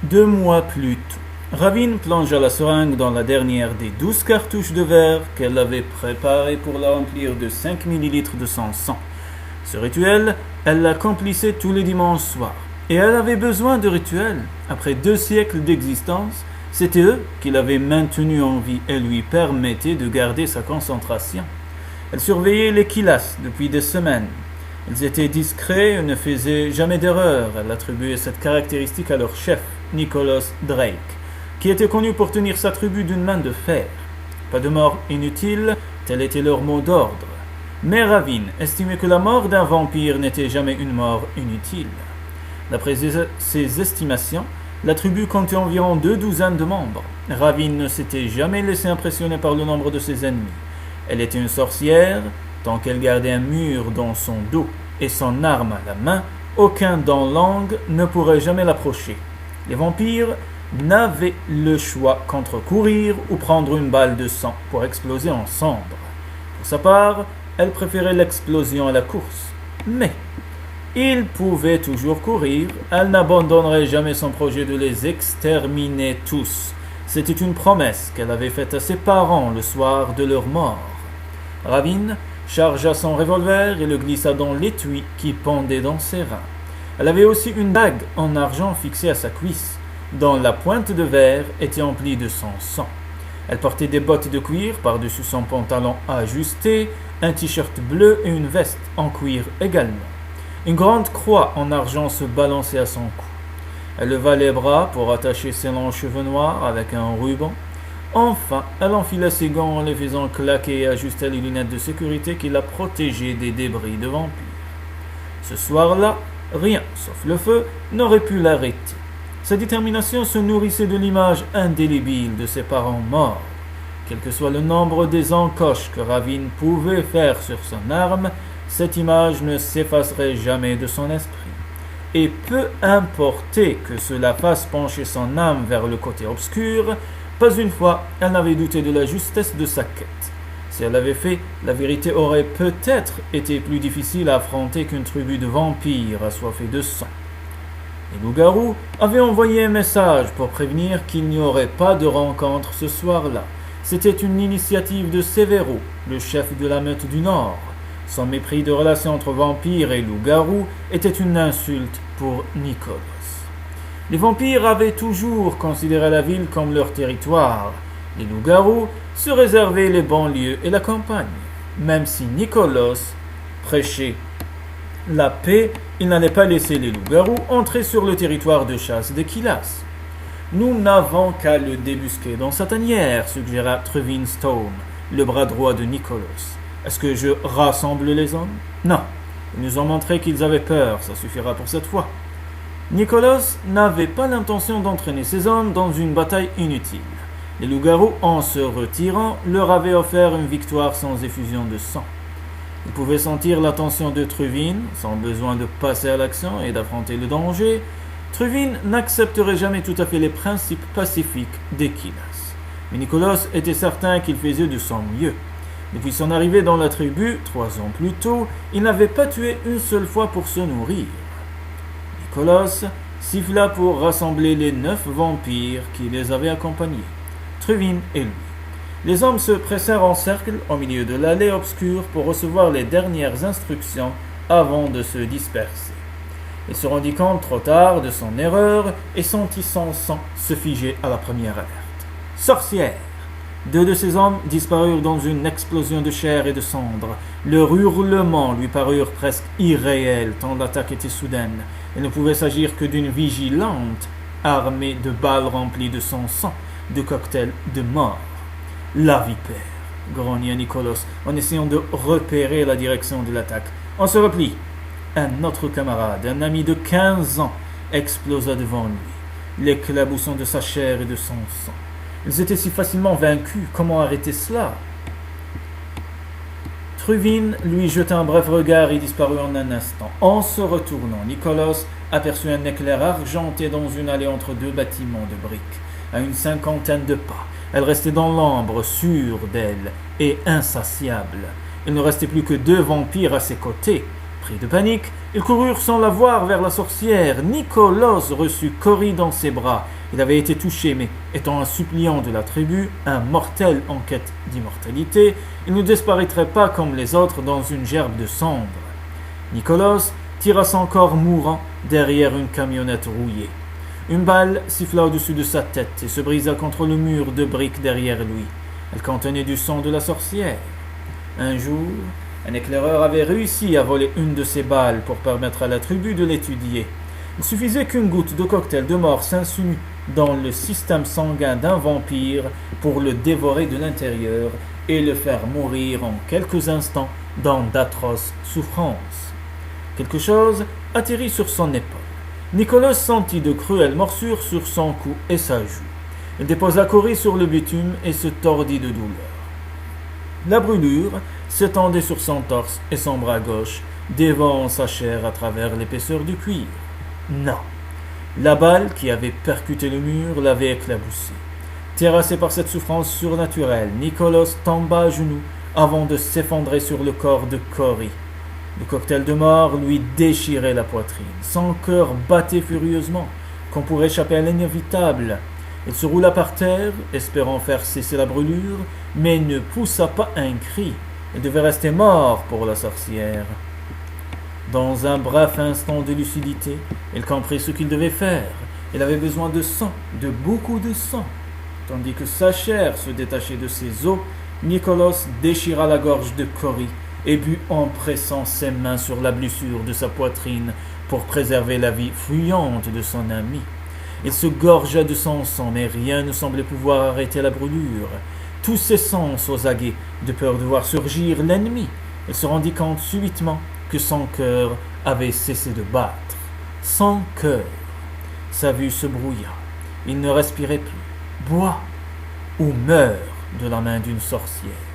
2 mois plus tôt, Ravine plongea la seringue dans la dernière des 12 cartouches de verre qu'elle avait préparées pour la remplir de 5 millilitres de son sang. Ce rituel, elle l'accomplissait tous les dimanches soirs. Et elle avait besoin de rituels. Après 2 siècles d'existence, c'était eux qui l'avaient maintenue en vie et lui permettaient de garder sa concentration. Elle surveillait les Kilas depuis des semaines. Ils étaient discrets et ne faisaient jamais d'erreur. Elle attribuait cette caractéristique à leur chef, Nicholas Drake, qui était connu pour tenir sa tribu d'une main de fer. Pas de mort inutile, tel était leur mot d'ordre. Mais Ravine estimait que la mort d'un vampire n'était jamais une mort inutile. D'après ses estimations, la tribu comptait environ 2 douzaines de membres. Ravine ne s'était jamais laissé impressionner par le nombre de ses ennemis. Elle était une sorcière, tant qu'elle gardait un mur dans son dos et son arme à la main, aucun dans l'angle ne pourrait jamais l'approcher. Les vampires n'avaient le choix qu'entre courir ou prendre une balle de sang pour exploser en cendres. Pour sa part, elle préférait l'explosion à la course. Mais il pouvait toujours courir. Elle n'abandonnerait jamais son projet de les exterminer tous. C'était une promesse qu'elle avait faite à ses parents le soir de leur mort. Ravine chargea son revolver et le glissa dans l'étui qui pendait dans ses reins. Elle avait aussi une bague en argent fixée à sa cuisse, dont la pointe de verre était emplie de son sang. Elle portait des bottes de cuir par-dessus son pantalon ajusté, un t-shirt bleu et une veste en cuir également. Une grande croix en argent se balançait à son cou. Elle leva les bras pour attacher ses longs cheveux noirs avec un ruban. Enfin, elle enfila ses gants en les faisant claquer et ajustait les lunettes de sécurité qui la protégeaient des débris de vampires. Ce soir-là, rien, sauf le feu, n'aurait pu l'arrêter. Sa détermination se nourrissait de l'image indélébile de ses parents morts. Quel que soit le nombre des encoches que Ravine pouvait faire sur son arme, cette image ne s'effacerait jamais de son esprit. Et peu importait que cela fasse pencher son âme vers le côté obscur, pas une fois elle n'avait douté de la justesse de sa quête. Si elle l'avait fait, la vérité aurait peut-être été plus difficile à affronter qu'une tribu de vampires assoiffés de sang. Les loups-garous avaient envoyé un message pour prévenir qu'il n'y aurait pas de rencontre ce soir-là. C'était une initiative de Severo, le chef de la meute du Nord. Son mépris de relation entre vampires et loups-garous était une insulte pour Nicholas. Les vampires avaient toujours considéré la ville comme leur territoire. Les loups-garous se réservaient les banlieues et la campagne. Même si Nicholas prêchait la paix, il n'allait pas laisser les loups-garous entrer sur le territoire de chasse des Kilas. Nous n'avons qu'à le débusquer dans sa tanière, suggéra Trevin Stone, le bras droit de Nicholas. Est-ce que je rassemble les hommes? Non. Ils nous ont montré qu'ils avaient peur, ça suffira pour cette fois. Nicholas n'avait pas l'intention d'entraîner ses hommes dans une bataille inutile. Les loups-garous, en se retirant, leur avaient offert une victoire sans effusion de sang. Ils pouvaient sentir l'attention de Trevin, sans besoin de passer à l'action et d'affronter le danger. Trevin n'accepterait jamais tout à fait les principes pacifiques des Kilas. Mais Nicholas était certain qu'il faisait de son mieux. Depuis son arrivée dans la tribu, 3 ans plus tôt, il n'avait pas tué une seule fois pour se nourrir. Nicholas siffla pour rassembler les 9 vampires qui les avaient accompagnés, Trevin et lui. Les hommes se pressèrent en cercle au milieu de l'allée obscure pour recevoir les dernières instructions avant de se disperser. Il se rendit compte trop tard de son erreur et sentit son sang se figer à la première alerte. Sorcière! 2 de ces hommes disparurent dans une explosion de chair et de cendres. Leurs hurlements lui parurent presque irréels tant l'attaque était soudaine. Il ne pouvait s'agir que d'une vigilante armée de balles remplies de son sang, de cocktails de mort. La vipère, grogna Nicholas en essayant de repérer la direction de l'attaque. On se replie. Un autre camarade, un ami de 15 ans, explosa devant lui, l'éclaboussant de sa chair et de son sang. Ils étaient si facilement vaincus, comment arrêter cela? Trevin lui jeta un bref regard et disparut en un instant. En se retournant, Nicholas aperçut un éclair argenté dans une allée entre 2 bâtiments de briques, à une 50aine de pas. Elle restait dans l'ombre, sûre d'elle et insatiable. Il ne restait plus que 2 vampires à ses côtés. Pris de panique, ils coururent sans la voir vers la sorcière. Nicolas reçut Cory dans ses bras. Il avait été touché, mais étant un suppliant de la tribu, un mortel en quête d'immortalité, il ne disparaîtrait pas comme les autres dans une gerbe de cendres. Nicolas tira son corps mourant derrière une camionnette rouillée. Une balle siffla au-dessus de sa tête et se brisa contre le mur de briques derrière lui. Elle contenait du sang de la sorcière. Un jour, un éclaireur avait réussi à voler une de ces balles pour permettre à la tribu de l'étudier. Il suffisait qu'une goutte de cocktail de mort s'insinue dans le système sanguin d'un vampire pour le dévorer de l'intérieur et le faire mourir en quelques instants dans d'atroces souffrances. Quelque chose atterrit sur son épaule. Nicolas sentit de cruelles morsures sur son cou et sa joue. Il déposa Cory sur le bitume et se tordit de douleur. La brûlure s'étendait sur son torse et son bras gauche, dévorant sa chair à travers l'épaisseur du cuir. Non, la balle qui avait percuté le mur l'avait éclaboussé. Terrassé par cette souffrance surnaturelle, Nicolas tomba à genoux avant de s'effondrer sur le corps de Cory. Le cocktail de mort lui déchirait la poitrine. Son cœur battait furieusement, qu'on pourrait échapper à l'inévitable. Il se roula par terre, espérant faire cesser la brûlure, mais ne poussa pas un cri. Il devait rester mort pour la sorcière. Dans un bref instant de lucidité, il comprit ce qu'il devait faire. Il avait besoin de sang, de beaucoup de sang. Tandis que sa chair se détachait de ses os, Nicolas déchira la gorge de Cory et but en pressant ses mains sur la blessure de sa poitrine pour préserver la vie fuyante de son ami. Il se gorgea de son sang, mais rien ne semblait pouvoir arrêter la brûlure. Tous ses sens aux aguets, de peur de voir surgir l'ennemi. Il se rendit compte subitement que son cœur avait cessé de battre. Son cœur. Sa vue se brouilla. Il ne respirait plus. Bois ou meurt de la main d'une sorcière.